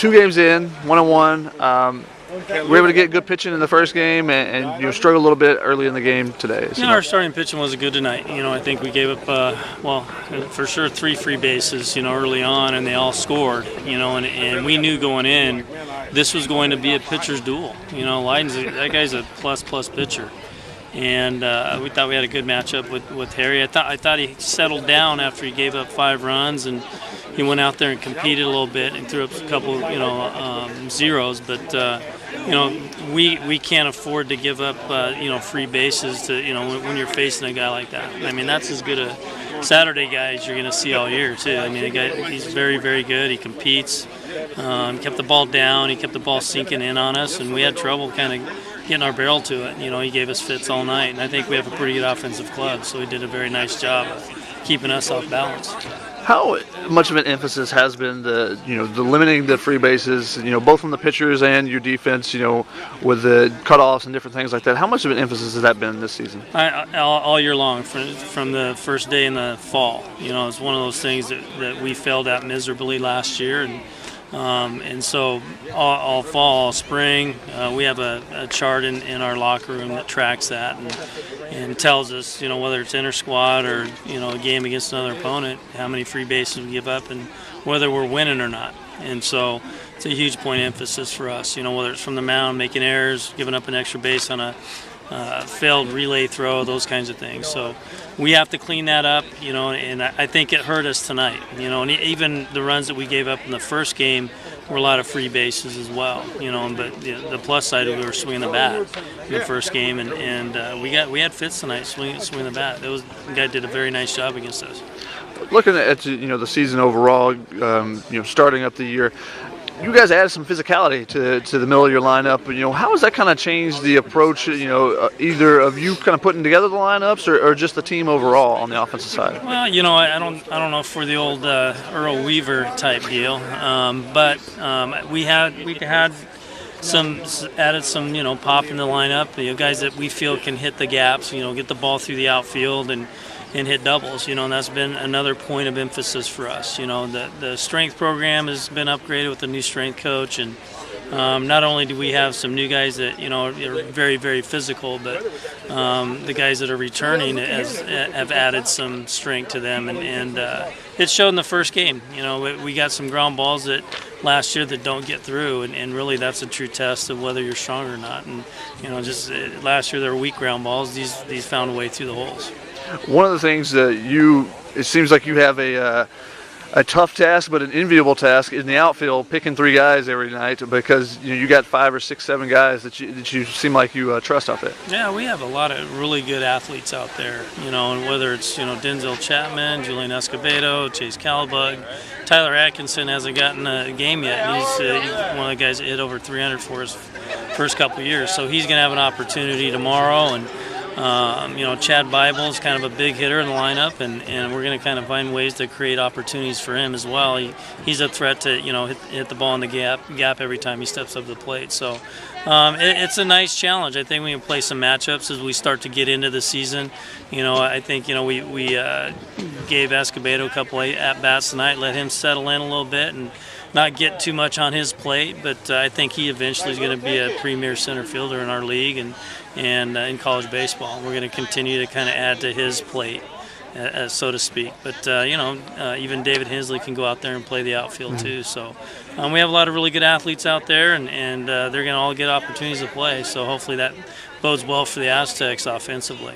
2 games in, 1-1. We were able to get good pitching in the first game, and struggled a little bit early in the game today. So. Our starting pitching was good tonight. I think we gave up, for sure 3 free bases, early on, and they all scored. And we knew going in, this was going to be a pitcher's duel. Leiden's that guy's a plus pitcher. And we thought we had a good matchup with Harry. I thought he settled down after he gave up 5 runs, and he went out there and competed a little bit and threw up a couple, zeros. But we can't afford to give up, free bases to, when you're facing a guy like that. I mean, that's as good a Saturday guy as you're going to see all year too. I mean, the guy, he's very, very good. He competes. Kept the ball down. He kept the ball sinking in on us, and we had trouble kind of getting our barrel to it. He gave us fits all night, and I think we have a pretty good offensive club, so he did a very nice job of keeping us off balance. How much of an emphasis has been the limiting the free bases, both from the pitchers and your defense, with the cutoffs and different things like that? How much of an emphasis has that been this season? All year long, from the first day in the fall. It's one of those things that we failed at miserably last year, and so all fall, all spring, we have a chart in our locker room that tracks that and tells us, whether it's inter-squad or, a game against another opponent, how many free bases we give up and whether we're winning or not. And so it's a huge point of emphasis for us, whether it's from the mound, making errors, giving up an extra base on a failed relay throw, those kinds of things. So we have to clean that up, and I think it hurt us tonight. And even the runs that we gave up in the first game were a lot of free bases as well. But the plus side, we were swinging the bat in the first game, and we had fits tonight swinging the bat. The guy did a very nice job against us. Looking at the season overall, starting up the year, you guys added some physicality to the middle of your lineup. How has that kind of changed the approach? Either of you kind of putting together the lineups, or just the team overall on the offensive side. Well, I don't know if we're the old Earl Weaver type deal, but we had added some pop in the lineup. Guys that we feel can hit the gaps. Get the ball through the outfield and hit doubles, and that's been another point of emphasis for us. The strength program has been upgraded with a new strength coach, and not only do we have some new guys that are very, very physical, but the guys that are returning have added some strength to them, and it showed in the first game. We got some ground balls that last year that don't get through, and really that's a true test of whether you're strong or not. And just last year there were weak ground balls. These found a way through the holes. One of the things that it seems like you have a tough task, but an enviable task in the outfield, picking 3 guys every night, because you got 5 or 6, 7 guys that you seem like you trust out there. Yeah, we have a lot of really good athletes out there, and whether it's Denzel Chapman, Julian Escobedo, Chase Calabug, Tyler Atkinson hasn't gotten a game yet. He's one of the guys that hit over 300 for his first couple of years, so he's going to have an opportunity tomorrow. And Chad Bible is kind of a big hitter in the lineup, and we're going to kind of find ways to create opportunities for him as well. He's a threat to hit the ball in the gap every time he steps up to the plate. So it's a nice challenge. I think we can play some matchups as we start to get into the season. I think we gave Escobedo a couple of at-bats tonight, let him settle in a little bit and not get too much on his plate, but I think he eventually is going to be a premier center fielder in our league and in college baseball. We're going to continue to kind of add to his plate, so to speak. But even David Hensley can go out there and play the outfield too. So we have a lot of really good athletes out there, and they're going to all get opportunities to play. So hopefully that bodes well for the Aztecs offensively.